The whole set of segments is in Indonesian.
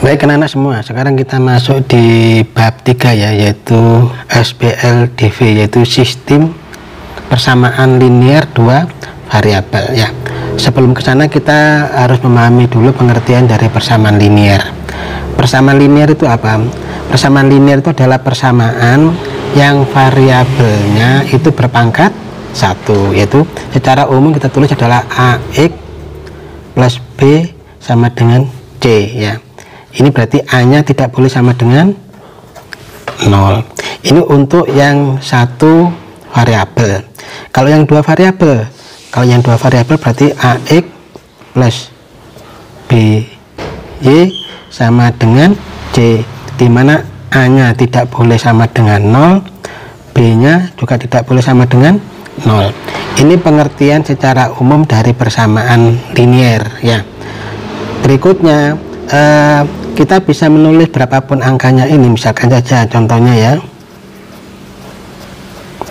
Baik anak-anak semua, sekarang kita masuk di bab 3 ya, yaitu SPLDV, yaitu sistem persamaan linear dua variabel ya. Sebelum ke sana kita harus memahami dulu pengertian dari persamaan linear. Persamaan linear itu apa? Persamaan linear itu adalah persamaan yang variabelnya itu berpangkat 1, yaitu secara umum kita tulis adalah AX plus B sama dengan C ya. Ini berarti A-nya tidak boleh sama dengan 0. Ini untuk yang satu variabel. Kalau yang dua variabel, berarti AX plus BY sama dengan C, di mana A-nya tidak boleh sama dengan 0, B-nya juga tidak boleh sama dengan 0. Ini pengertian secara umum dari persamaan linear ya. Berikutnya kita bisa menulis berapapun angkanya ini, misalkan saja contohnya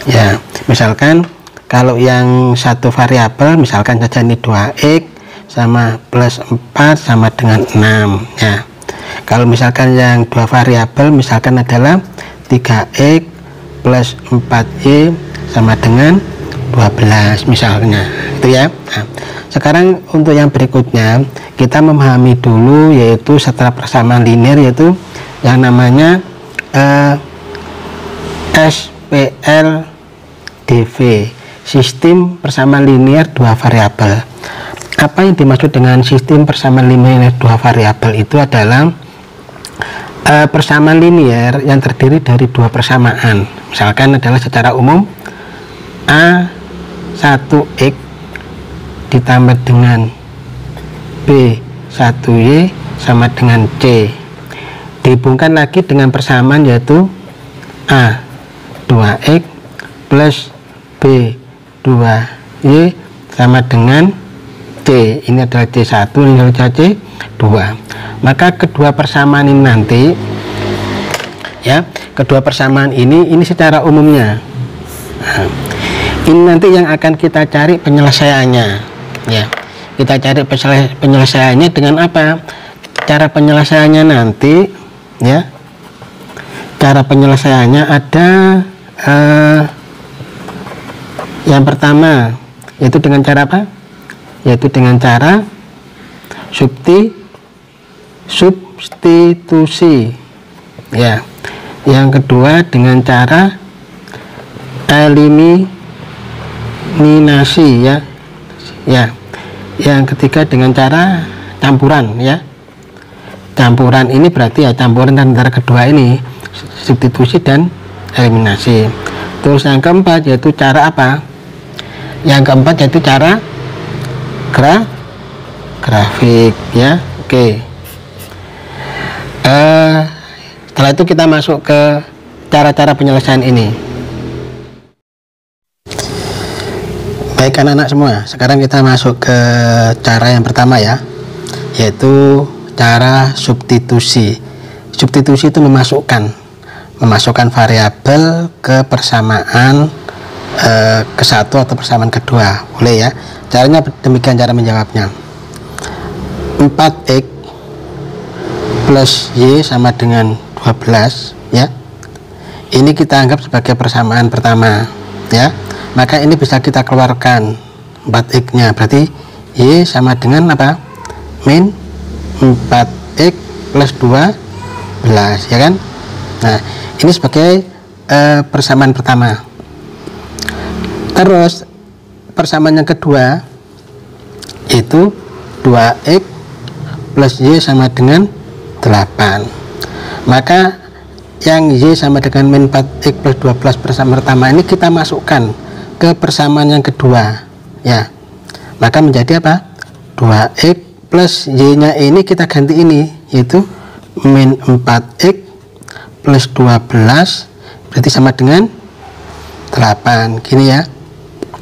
ya misalkan kalau yang satu variabel misalkan saja ini 2x sama plus 4 sama dengan 6 ya. Kalau misalkan yang dua variabel misalkan adalah 3x plus 4y sama dengan 12 misalnya, itu ya. Nah, sekarang untuk yang berikutnya kita memahami dulu, yaitu setelah persamaan linear, yaitu yang namanya SPLDV, sistem persamaan linear dua variabel. Apa yang dimaksud dengan sistem persamaan linear dua variabel? Itu adalah persamaan linear yang terdiri dari dua persamaan. Misalkan adalah secara umum A1x ditambah dengan B1y sama dengan C, dihubungkan lagi dengan persamaan yaitu A2x plus B2y sama dengan C. Ini adalah C1, ini adalah C2. Maka kedua persamaan ini nanti ya, kedua persamaan ini secara umumnya. Nah, ini nanti yang akan kita cari penyelesaiannya ya. Kita cari penyelesaiannya dengan apa? Cara penyelesaiannya nanti ya, cara penyelesaiannya ada yang pertama yaitu dengan cara apa? Yaitu dengan cara substitusi ya. Yang kedua dengan cara eliminasi ya. Yang ketiga dengan cara campuran ya. Campuran ini berarti ya campuran antara kedua ini, substitusi dan eliminasi. Terus yang keempat yaitu cara apa? Yang keempat yaitu cara grafik ya. Oke. Setelah itu kita masuk ke cara-cara penyelesaian ini. Baik anak-anak semua, sekarang kita masuk ke cara yang pertama ya, yaitu cara substitusi. Substitusi itu memasukkan variabel ke persamaan ke satu atau persamaan kedua, boleh ya. Caranya demikian cara menjawabnya. 4x plus y sama dengan 12 ya. Ini kita anggap sebagai persamaan pertama ya. Maka ini bisa kita keluarkan 4x nya, berarti y sama dengan apa? Min 4x plus 12 ya kan. Nah ini sebagai persamaan pertama. Terus persamaan yang kedua yaitu 2x plus y sama dengan 8. Maka yang y sama dengan min 4x plus 12 persamaan pertama ini kita masukkan ke persamaan yang kedua ya. Maka menjadi apa? 2x plus y nya ini kita ganti ini, yaitu min 4x plus 12 berarti sama dengan 8 gini ya.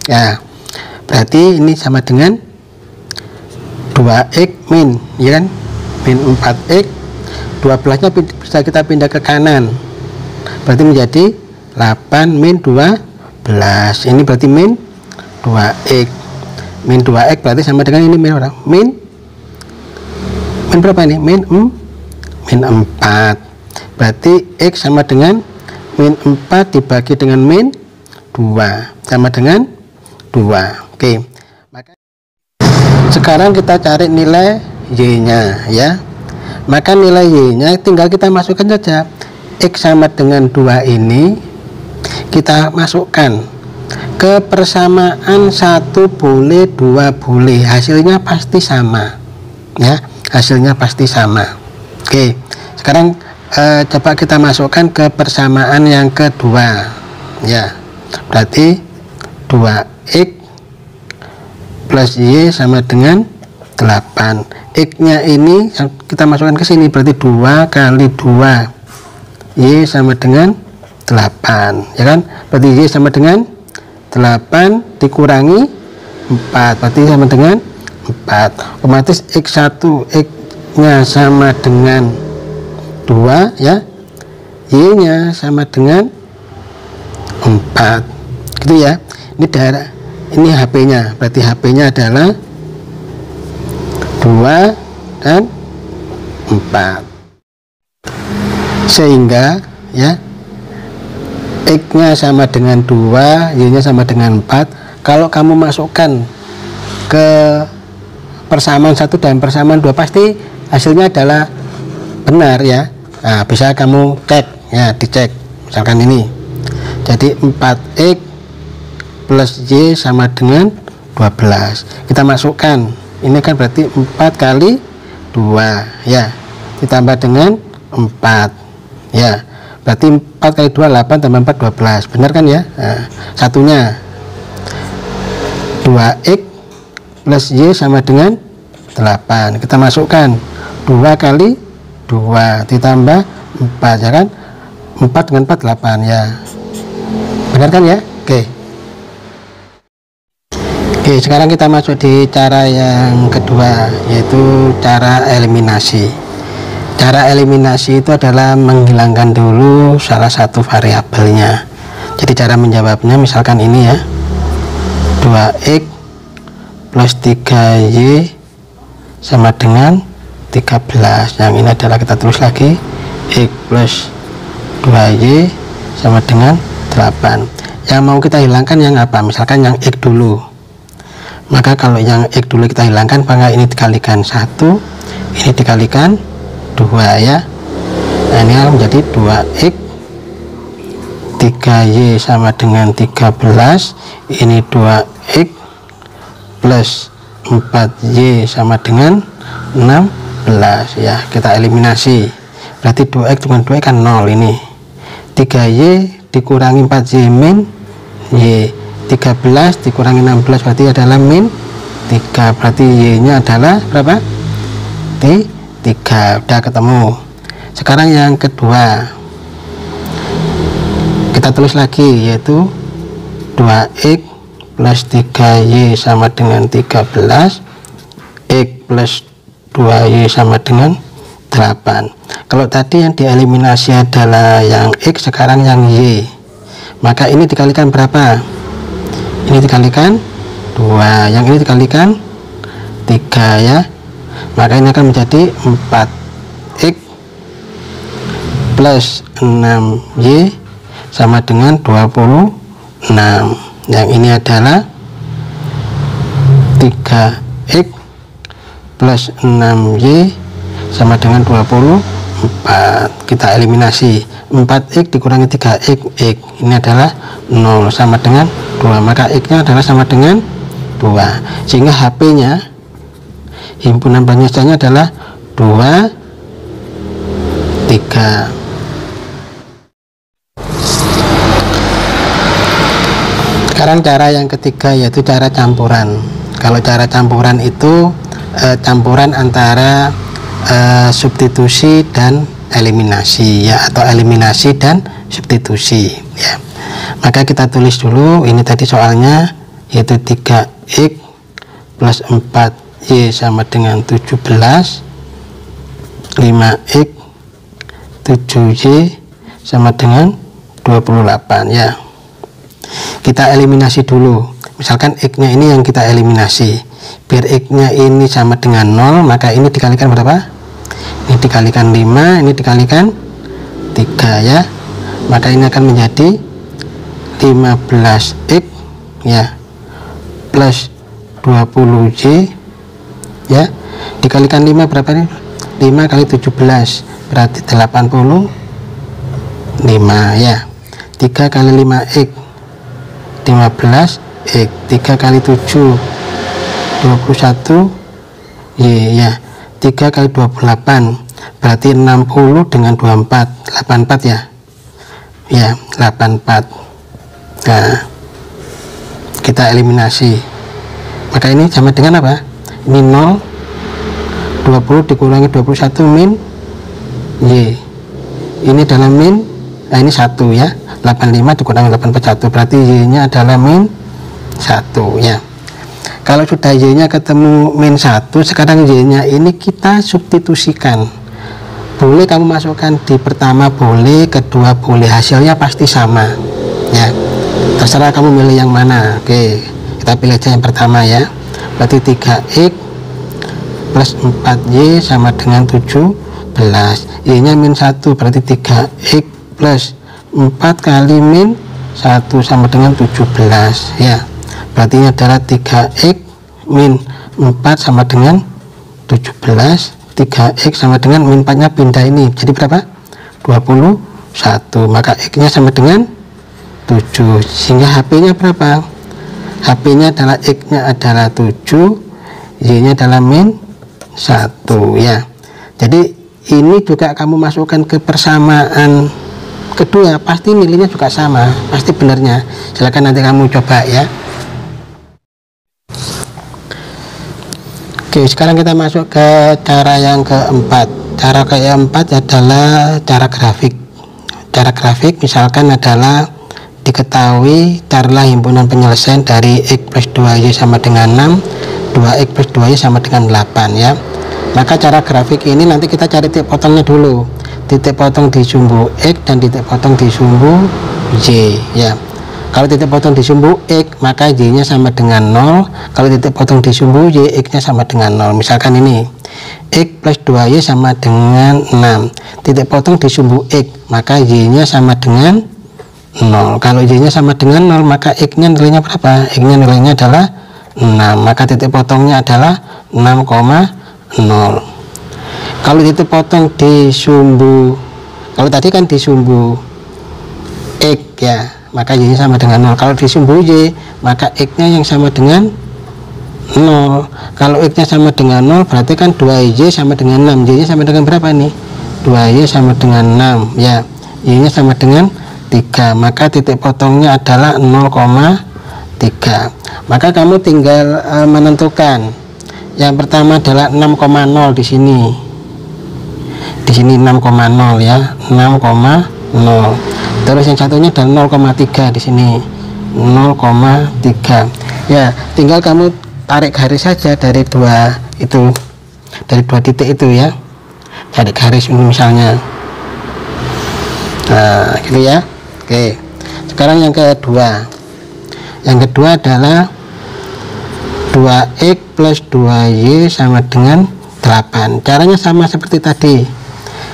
Ya berarti ini sama dengan 2x min ya kan, min 4x, 12 nya bisa kita pindah ke kanan, berarti menjadi 8 min 12. Ini berarti min 2x. Min 2x berarti sama dengan ini min berapa ini? Min min 4. Berarti X sama dengan min 4 dibagi dengan min 2 sama dengan 2. Oke, maka sekarang kita cari nilai Y nya ya. Maka nilai Y nya tinggal kita masukkan saja. X sama dengan 2 ini kita masukkan ke persamaan 1 boleh 2 boleh, hasilnya pasti sama ya, hasilnya pasti sama. Oke, sekarang coba kita masukkan ke persamaan yang kedua ya. Berarti 2X plus Y sama dengan 8. X nya ini kita masukkan ke sini, berarti 2 kali 2 Y sama dengan 8 ya kan. Berarti Y sama dengan 8 dikurangi 4, berarti sama dengan 4. Otomatis X1 X nya sama dengan 2 ya, Y nya sama dengan 4 gitu ya. Ini HP nya, berarti HP nya adalah 2 dan 4, sehingga ya X nya sama dengan 2, Y nya sama dengan 4. Kalau kamu masukkan ke persamaan 1 dan persamaan 2 pasti hasilnya adalah benar ya. Nah, bisa kamu cek ya, dicek misalkan ini. Jadi 4X plus Y sama dengan 12. Kita masukkan, ini kan berarti 4 kali 2 ya, ditambah dengan 4 ya. Berarti 4 kali 2 8 tambah 4 12, benar kan ya. Nah, satunya 2X plus Y sama dengan 8. Kita masukkan 2 kali 2 ditambah 4 ya kan, 4 dengan 4 8 ya, benar kan ya. Oke, sekarang kita masuk di cara yang kedua, yaitu cara eliminasi. Cara eliminasi itu adalah menghilangkan dulu salah satu variabelnya. Jadi cara menjawabnya misalkan ini ya, 2X plus 3Y sama dengan 13. Yang ini adalah kita tulis lagi, X plus 2Y sama dengan 8. Yang mau kita hilangkan yang apa? Misalkan yang X dulu. Maka kalau yang X dulu kita hilangkan, maka ini dikalikan 1, ini dikalikan 2 ya. Nah, ini akan menjadi 2X 3Y sama dengan 13. Ini 2X plus 4Y sama dengan 16 ya. Kita eliminasi, berarti 2X dengan 2X kan 0. Ini 3Y dikurangi 4Y min Y, 13 dikurangi 16 berarti adalah min 3, berarti Y nya adalah berapa? 3. Udah ketemu. Sekarang yang kedua kita tulis lagi, yaitu 2X plus 3Y sama dengan 13, X plus 2Y sama dengan 8. Kalau tadi yang dieliminasi adalah yang X, sekarang yang Y, maka ini dikalikan berapa? Ini dikalikan 2, yang ini dikalikan 3 ya. Maka ini akan menjadi 4X plus 6Y sama dengan 26. Yang ini adalah 3X plus 6Y sama dengan 24. Kita eliminasi, 4X dikurangi 3X, X ini adalah 0 sama dengan 2, maka X nya adalah sama dengan 2, sehingga HP nya, himpunan banyaknya adalah 2, 3. Sekarang cara yang ketiga, yaitu cara campuran. Kalau cara campuran itu campuran antara substitusi dan eliminasi ya, atau eliminasi dan substitusi ya. Maka kita tulis dulu, ini tadi soalnya, yaitu 3X plus 4Y sama dengan 17, 5X 7Y sama dengan 28 ya. Kita eliminasi dulu, misalkan X nya ini yang kita eliminasi, biar X nya ini sama dengan 0, maka ini dikalikan berapa? ini dikalikan 5, ini dikalikan 3 ya, maka ini akan menjadi 15x ya plus 20y ya, dikalikan 5 berapa nih? 5 kali 17 berarti 85 ya. 3 kali 5x 15x, 3 kali 7 21 y ya, 3 kali 28 berarti 60 dengan 24 84 ya, ya 84. Nah, kita eliminasi, maka ini sama dengan apa? Ini 0, 20 dikurangi 21 min y, ini adalah min, nah ini 1 ya, 85 dikurangi 841 berarti y nya adalah min 1 ya. Kalau sudah y nya ketemu min 1, sekarang y nya ini kita substitusikan. Boleh kamu masukkan di pertama, boleh kedua, boleh, hasilnya pasti sama ya, terserah kamu milih yang mana. Oke, kita pilih aja yang pertama ya, berarti 3x plus 4y sama dengan 17, y nya min 1 berarti 3x plus 4 kali min 1 sama dengan 17 ya, berarti ini adalah 3x min 4 sama dengan 17, 3x sama dengan min 4 nya pindah ini jadi berapa? 21, maka x nya sama dengan 7, sehingga HP nya berapa? HP nya adalah x nya adalah 7, y nya adalah min 1 ya. Jadi ini juga kamu masukkan ke persamaan kedua, pasti nilainya juga sama, pasti benarnya. Silakan nanti kamu coba ya. Oke, sekarang kita masuk ke cara yang keempat. Cara keempat adalah cara grafik. Cara grafik misalkan adalah diketahui carilah himpunan penyelesaian dari x plus 2y sama dengan 6, 2x plus 2y sama dengan 8 ya. Maka cara grafik ini nanti kita cari titik potongnya dulu, titik potong di sumbu x dan titik potong di sumbu y ya. Kalau titik potong di sumbu x maka y nya sama dengan 0, kalau titik potong di sumbu y x nya sama dengan 0. Misalkan ini x plus 2y sama dengan 6, titik potong di sumbu x maka y nya sama dengan 0. Kalau y nya sama dengan 0 maka x nya nilainya berapa? X nya nilainya adalah 6, maka titik potongnya adalah 6,0. Kalau titik potong di sumbu, kalau tadi kan di sumbu x ya, maka y nya sama dengan 0. Kalau di sumbu y maka x nya yang sama dengan 0. Kalau x nya sama dengan 0 berarti kan 2y sama dengan 6, y nya sama dengan berapa nih? 2y sama dengan 6 ya, y nya sama dengan 3, maka titik potongnya adalah 0,3. maka kamu tinggal menentukan. Yang pertama adalah 6,0 di sini. Di sini 6,0 ya, 6,0. Terus yang satunya adalah 0,3 di sini. 0,3. Ya, tinggal kamu tarik garis saja dari dua itu. Dari dua titik itu ya. Tarik garis ini misalnya. Nah, gitu ya. Oke. Sekarang yang kedua. Yang kedua adalah 2x plus 2y sama dengan 8. Caranya sama seperti tadi.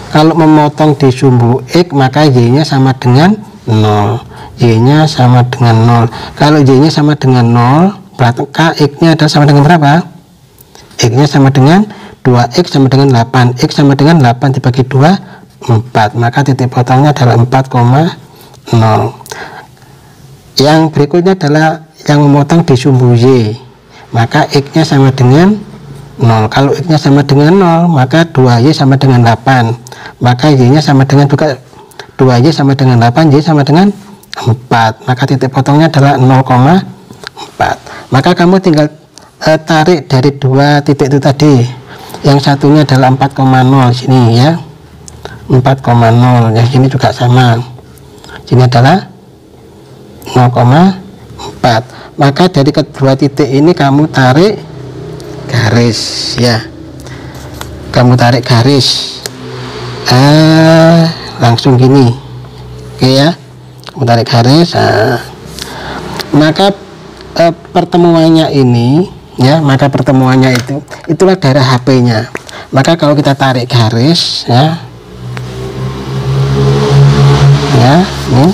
Kalau memotong di sumbu x maka y nya sama dengan 0, y nya sama dengan 0. Kalau y nya sama dengan 0 berarti x nya adalah sama dengan berapa? X nya sama dengan 2x sama dengan 8. X sama dengan 8 dibagi 2 4, maka titik potongnya adalah 4,0. Yang berikutnya adalah yang memotong di sumbu y, maka x nya sama dengan 0. Kalau x nya sama dengan 0 maka 2y sama dengan 8, maka y nya sama dengan juga 2y sama dengan 8, y sama dengan 4, maka titik potongnya adalah 0,4. Maka kamu tinggal tarik dari dua titik itu tadi. Yang satunya adalah 4,0 sini ya, 4,0. yang sini juga sama, sini adalah 0,4. Maka dari kedua titik ini kamu tarik garis ya, kamu tarik garis langsung gini. Oke ya, kamu tarik garis. Maka pertemuannya ini ya, maka pertemuannya itulah daerah HP nya. Maka kalau kita tarik garis ya, ini.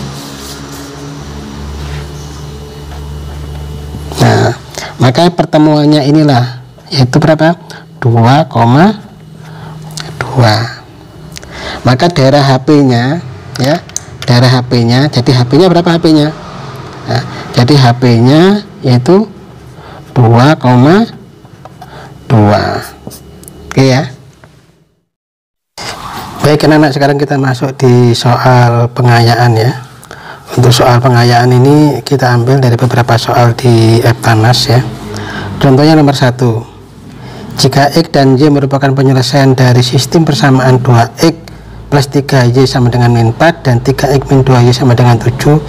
Nah, maka pertemuannya inilah, yaitu berapa? 2,2. Maka daerah HP-nya ya, daerah HP-nya, jadi HP-nya berapa HP-nya? Nah, jadi HP-nya yaitu 2,2. Oke ya. Baik anak-anak, sekarang kita masuk di soal pengayaan ya. Untuk soal pengayaan ini kita ambil dari beberapa soal di Eptanas ya. Contohnya nomor 1. Jika X dan Y merupakan penyelesaian dari sistem persamaan 2X plus 3Y sama dengan min 4 dan 3X min 2Y sama dengan 7,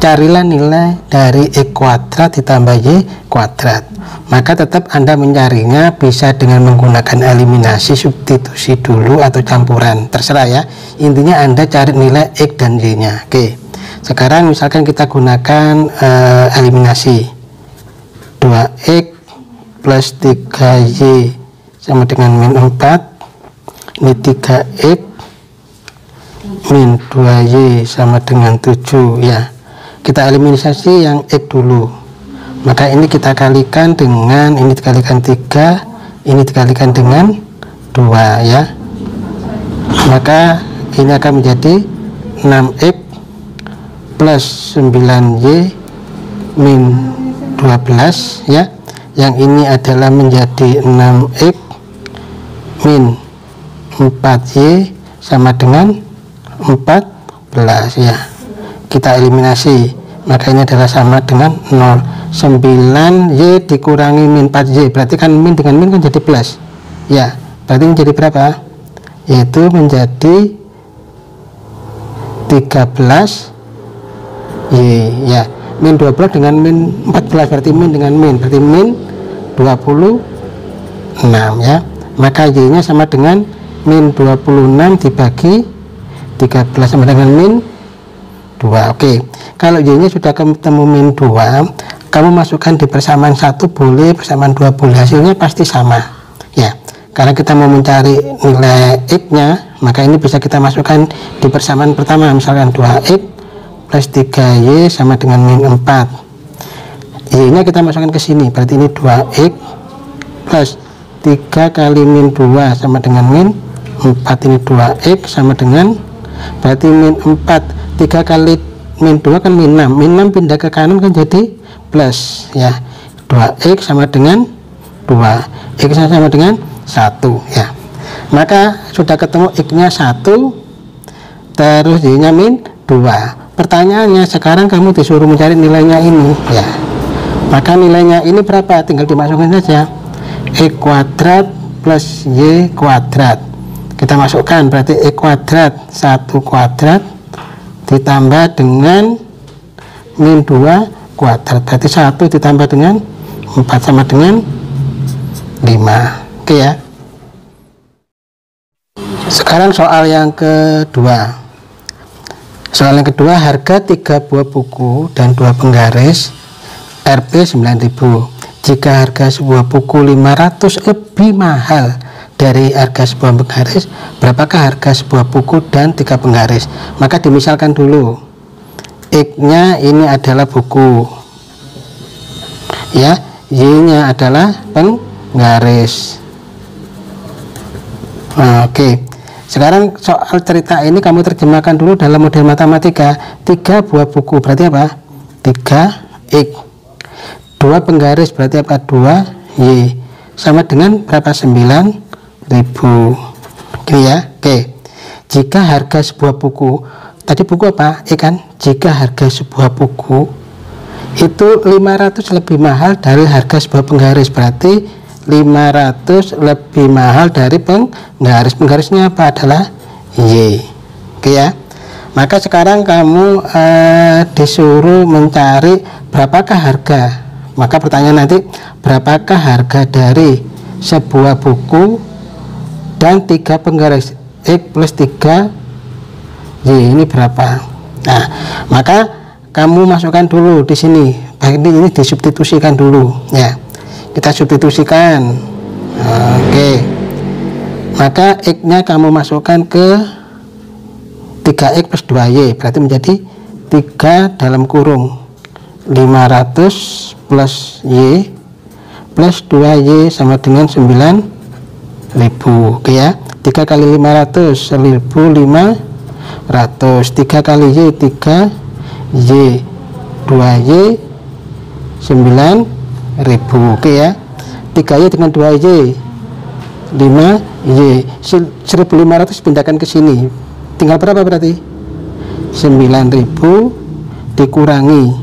carilah nilai dari X kuadrat ditambah Y kuadrat. Maka tetap Anda mencarinya bisa dengan menggunakan eliminasi, substitusi dulu, atau campuran, terserah ya. Intinya Anda cari nilai X dan Y nya. Oke, sekarang misalkan kita gunakan eliminasi. 2X plus 3Y sama dengan min 4. Ini 3X min 2Y sama dengan 7 ya. Kita eliminasi yang X dulu. Maka ini kita kalikan dengan, ini dikalikan 3, ini dikalikan dengan 2 ya. Maka ini akan menjadi 6X plus 9Y min 12 ya. Yang ini adalah menjadi 6X min 4Y sama dengan 14 ya. Kita eliminasi, maka ini adalah sama dengan 0. 9Y dikurangi min 4Y, berarti kan min dengan min kan jadi plus ya. Berarti menjadi berapa? Yaitu menjadi 13Y ya. Min 12 dengan min 14 berarti min dengan min, berarti min 26 ya. Maka Y nya sama dengan min 26 dibagi 13 sama dengan min 2. Oke, kalau Y nya sudah ketemu min 2, kamu masukkan di persamaan 1 boleh, persamaan 2 boleh, hasilnya pasti sama ya. Karena kita mau mencari nilai X nya, maka ini bisa kita masukkan di persamaan pertama, misalkan 2X plus 3Y sama dengan min 4. Y nya kita masukkan ke sini, berarti ini 2X plus 3 kali min 2 sama dengan min 4. Ini 2X sama dengan, berarti min 4, 3 kali min 2 kan min 6, min 6 pindah ke kanan kan jadi plus ya. 2X sama dengan 2, X sama dengan 1 ya. Maka sudah ketemu X nya 1, terus Y nya min 2. Pertanyaannya sekarang kamu disuruh mencari nilainya ini ya. Maka nilainya ini berapa? Tinggal dimasukkan saja, X kuadrat plus Y kuadrat. Kita masukkan, berarti X kuadrat 1 kuadrat ditambah dengan min 2 kuadrat, berarti 1 ditambah dengan 4 sama dengan 5. Oke ya. Sekarang soal yang kedua. Soal yang kedua, harga 3 buah buku dan 2 penggaris Rp 9.000. Jika harga sebuah buku 500 lebih mahal dari harga sebuah penggaris, berapakah harga sebuah buku dan 3 penggaris? Maka dimisalkan dulu. X nya ini adalah buku ya, Y nya adalah penggaris. Oke, sekarang soal cerita ini kamu terjemahkan dulu dalam model matematika. 3 buah buku berarti apa? 3X. 2 penggaris berarti apa? 2Y sama dengan berapa? 9.000. Oke ya. Oke, jika harga sebuah buku, tadi buku apa? Kan? Jika harga sebuah buku itu 500 lebih mahal dari harga sebuah penggaris, berarti 500 lebih mahal dari penggaris. Penggarisnya apa? Adalah Y. Oke ya. Maka sekarang kamu disuruh mencari berapakah harga. Maka pertanyaan nanti, berapakah harga dari sebuah buku dan 3 penggaris? X plus 3 Y ini berapa? Nah, maka kamu masukkan dulu di sini. Baik, ini disubstitusikan dulu ya. Kita substitusikan. Oke. maka X-nya kamu masukkan ke 3X plus 2Y, berarti menjadi 3 dalam kurung 500 plus Y plus 2Y sama dengan 9.000. Oke ya, 3 kali 500 1.500, 3 kali Y 3Y, 2Y 9.000. Oke ya, 3Y dengan 2Y 5Y, 1.500 pindahkan ke sini, tinggal berapa berarti? 9.000 dikurangi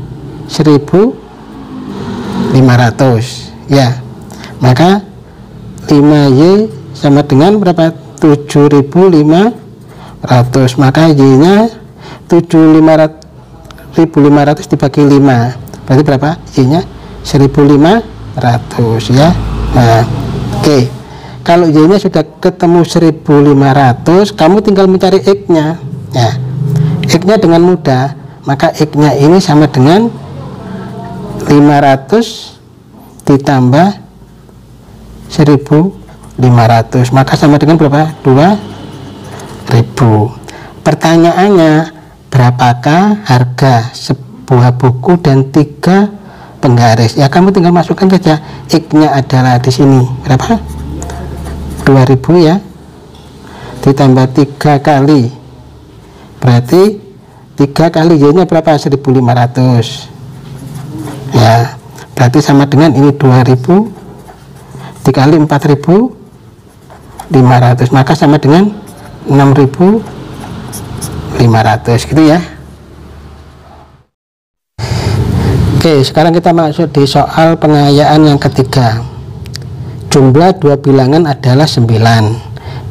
1.500 ya, maka 5Y sama dengan berapa? 7.500, maka Y-nya 1.500 dibagi 5 berarti berapa? Y-nya 1.500 ya. Nah, oke. Kalau Y-nya sudah ketemu 1.500, kamu tinggal mencari X-nya. Ya, X-nya dengan mudah, maka X-nya ini sama dengan 500 ditambah 1.500, maka sama dengan berapa? 2.000. Pertanyaannya, berapakah harga sebuah buku dan 3 penggaris? Ya, kamu tinggal masukkan saja. X-nya adalah di sini berapa? 2.000 ya, ditambah 3 kali, berarti 3 kali Y-nya berapa? 1.500 ya, berarti sama dengan ini 2.000 dikali 4.500, maka sama dengan 6.500 gitu ya. Oke, sekarang kita masuk di soal pengayaan yang ketiga. Jumlah dua bilangan adalah 9.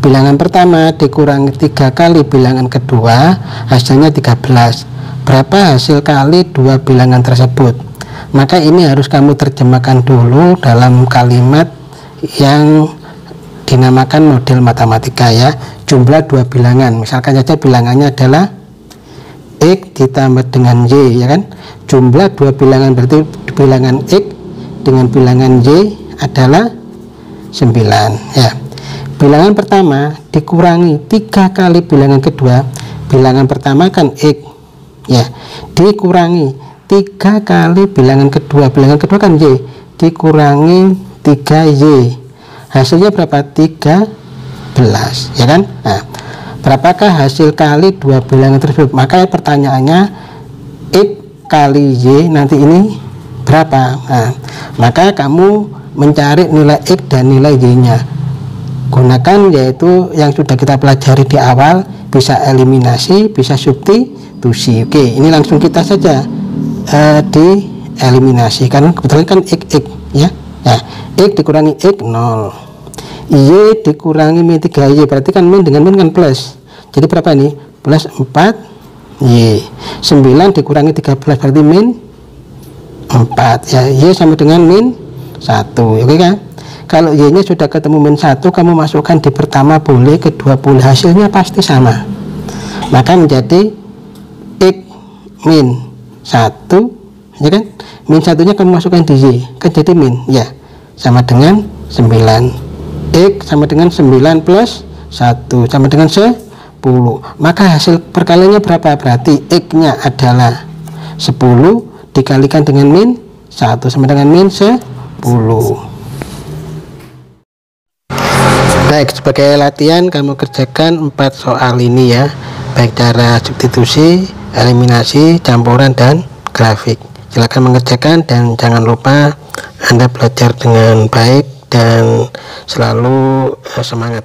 Bilangan pertama dikurangi 3 kali bilangan kedua, hasilnya 13. Berapa hasil kali dua bilangan tersebut? Maka ini harus kamu terjemahkan dulu dalam kalimat yang dinamakan model matematika ya. Jumlah dua bilangan, misalkan saja bilangannya adalah X ditambah dengan Y ya kan. Jumlah dua bilangan berarti bilangan X dengan bilangan Y adalah 9 ya. Bilangan pertama dikurangi 3 kali bilangan kedua. Bilangan pertama kan X ya, dikurangi 3 kali bilangan kedua kan Y, dikurangi 3Y, hasilnya berapa? 13 ya kan. Nah, berapakah hasil kali dua bilangan tersebut? Maka pertanyaannya X kali Y nanti ini berapa? Nah, maka kamu mencari nilai X dan nilai Y-nya. Gunakan yaitu yang sudah kita pelajari di awal, bisa eliminasi, bisa substitusi. Oke, ini langsung kita saja dieliminasi karena kebetulan kan X ya. Nah, X dikurangi X 0, Y dikurangi min 3Y, berarti kan min dengan min kan plus, jadi berapa ini? Plus 4Y. 9 dikurangi 13 berarti min 4 ya, Y sama dengan min 1. Oke kan? Kalau Y nya sudah ketemu min 1, kamu masukkan di pertama boleh, kedua boleh, hasilnya pasti sama, maka menjadi X min 1 ya kan. Min 1 nya kamu masukkan di Y kan jadi min ya, sama dengan 9. X sama dengan 9 plus 1 sama dengan 10, maka hasil perkaliannya berapa? Berarti X nya adalah 10 dikalikan dengan min 1 sama dengan min 10. Baik, sebagai latihan kamu kerjakan 4 soal ini ya, baik cara substitusi, eliminasi, campuran, dan grafik. Silakan mengerjakan dan jangan lupa Anda belajar dengan baik dan selalu semangat.